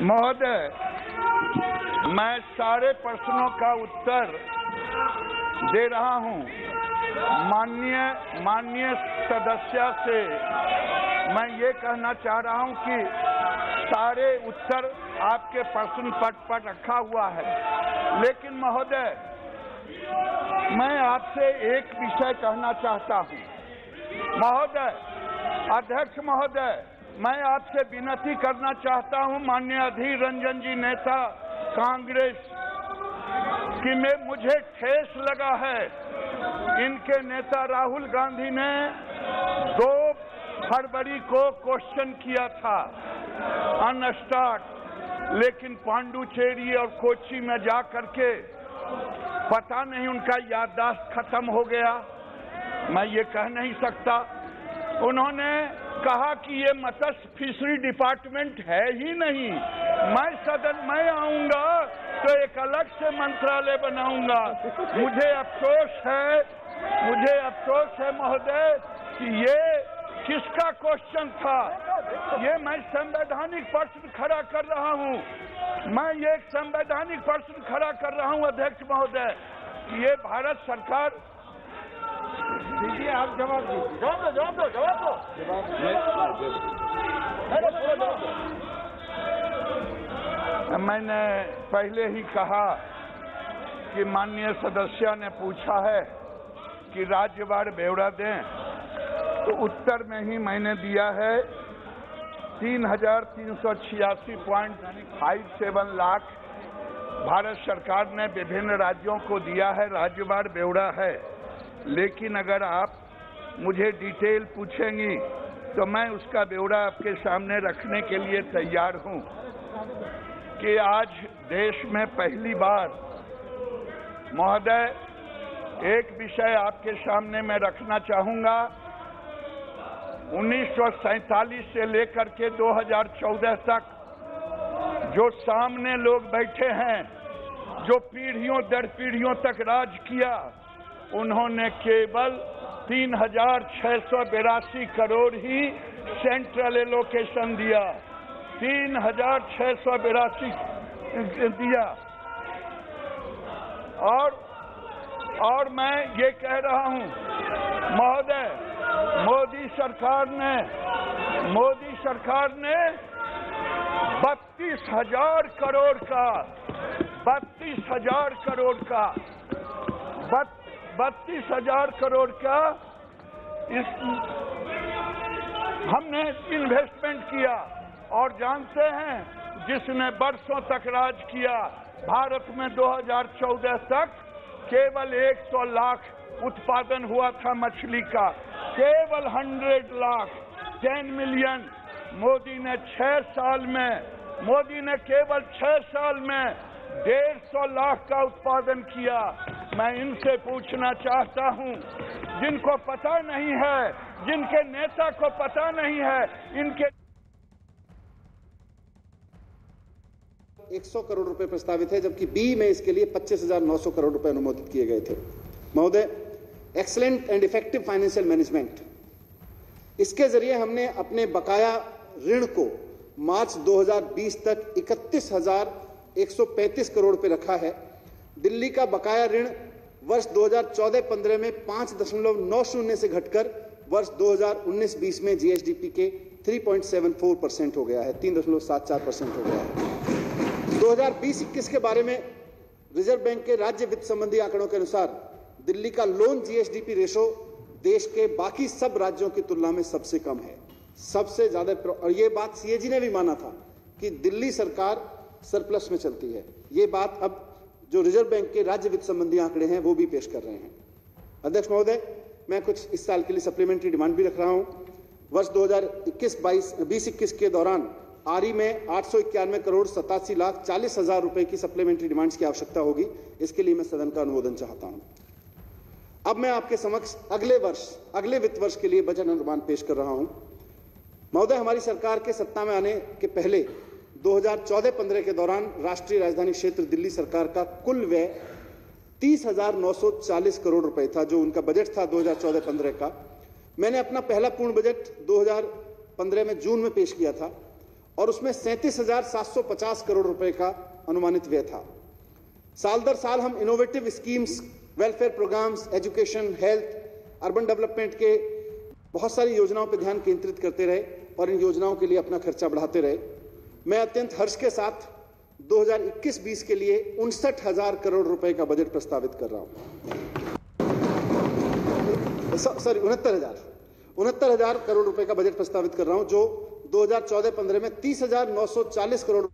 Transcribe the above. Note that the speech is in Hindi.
महोदय, मैं सारे प्रश्नों का उत्तर दे रहा हूं। माननीय सदस्य से मैं ये कहना चाह रहा हूं कि सारे उत्तर आपके प्रश्न पट पर रखा हुआ है, लेकिन महोदय मैं आपसे एक विषय कहना चाहता हूं। महोदय, अध्यक्ष महोदय, मैं आपसे विनती करना चाहता हूं, माननीय अधीर रंजन जी नेता कांग्रेस, कि मुझे ठेस लगा है। इनके नेता राहुल गांधी ने 2 फरवरी को क्वेश्चन किया था अनस्टार्ट, लेकिन पांडुचेरी और कोच्चि में जा करके पता नहीं उनका याददाश्त खत्म हो गया, मैं ये कह नहीं सकता। उन्होंने कहा कि ये मत्स्य फिशरी डिपार्टमेंट है ही नहीं, मैं सदन में आऊंगा तो एक अलग से मंत्रालय बनाऊंगा। मुझे अफसोस है महोदय कि ये किसका क्वेश्चन था। ये मैं संवैधानिक प्रश्न खड़ा कर रहा हूं, मैं ये एक संवैधानिक प्रश्न खड़ा कर रहा हूं अध्यक्ष महोदय। ये भारत सरकार, दीजिए आप जवाब दीजिए। जवाब दो। मैंने पहले ही कहा कि माननीय सदस्य ने पूछा है कि राज्यवार ब्यौरा दें, तो उत्तर में ही मैंने दिया है 3,386.57 लाख भारत सरकार ने विभिन्न राज्यों को दिया है, राज्यवार ब्यौरा है। लेकिन अगर आप मुझे डिटेल पूछेंगी तो मैं उसका ब्यौरा आपके सामने रखने के लिए तैयार हूं कि आज देश में पहली बार, महोदय एक विषय आपके सामने मैं रखना चाहूंगा। 1947 से लेकर के 2014 तक जो सामने लोग बैठे हैं, जो पीढ़ियों दर पीढ़ियों तक राज किया, उन्होंने केवल 3,682 करोड़ ही सेंट्रल एलोकेशन दिया, 3,682 दिया। और मैं ये कह रहा हूं महोदय, मोदी सरकार ने 32,000 करोड़ का 32,000 करोड़ का हमने इन्वेस्टमेंट किया। और जानते हैं जिसने वर्षों तक राज किया भारत में 2014 तक केवल 100 लाख उत्पादन हुआ था मछली का, केवल 100 लाख 10 मिलियन। मोदी ने केवल 6 साल में 150 लाख का उत्पादन किया। मैं इनसे पूछना चाहता हूं, जिनको पता नहीं है, जिनके नेता को पता नहीं है, इनके 100 करोड़ रुपए प्रस्तावित है, जबकि बी में इसके लिए 25,900 करोड़ रुपए अनुमोदित किए गए थे। महोदय, excellent and effective financial management, इसके जरिए हमने अपने बकाया ऋण को मार्च 2020 तक 31,135 करोड़ रुपए रखा है। दिल्ली का बकाया ऋण वर्ष 2014-15 में 5.90 से घटकर वर्ष 2019-20 में जीएसडीपी के 3.74% हो गया है, 3.74% हो गया है। 2020-21 के बारे में रिजर्व बैंक के राज्य वित्त संबंधी आंकड़ों के अनुसार दिल्ली का लोन जीएसडीपी रेशो देश के बाकी सब राज्यों की तुलना में सबसे कम है, सबसे ज्यादा। और ये बात सीएजी ने भी माना था कि दिल्ली सरकार सरप्लस में चलती है। ये बात अब जो रिजर्व बैंक के राज्य वित्त संबंधी आंकड़े हैं वो भी पेश कर रहे हैं। अध्यक्ष महोदय, मैं कुछ इस साल के लिए सप्लीमेंट्री डिमांड भी रख रहा हूं। वर्ष 2020-21 के दौरान आरई में 891 करोड़ 87 लाख 40 हजार रुपए की सप्लीमेंट्री डिमांड्स की आवश्यकता होगी। इसके लिए मैं सदन का अनुमोदन चाहता हूं। अब मैं आपके समक्ष अगले वित्त वर्ष के लिए बजट अनुमान पेश कर रहा हूं। महोदय, हमारी सरकार के सत्ता में आने के पहले 2014-15 के दौरान राष्ट्रीय राजधानी क्षेत्र दिल्ली सरकार का कुल व्यय 30,940 करोड़ रुपए था, जो उनका बजट था 2014-15 का। मैंने अपना पहला पूर्ण बजट 2015 में जून में पेश किया था और उसमें 37,750 करोड़ रुपए का अनुमानित व्यय था। साल दर साल हम innovative schemes, welfare programmes, education, health, urban development के बहुत सारी योजनाओं पर ध्यान केंद्रित करते रहे और इन योजनाओं के लिए अपना खर्चा बढ़ाते रहे। मैं अत्यंत हर्ष के साथ 2021-20 के लिए 59,000 करोड़ रुपए का बजट प्रस्तावित कर रहा हूं। सॉरी 69,000 करोड़ रुपए का बजट प्रस्तावित कर रहा हूं, जो 2014-15 में 30,940 करोड़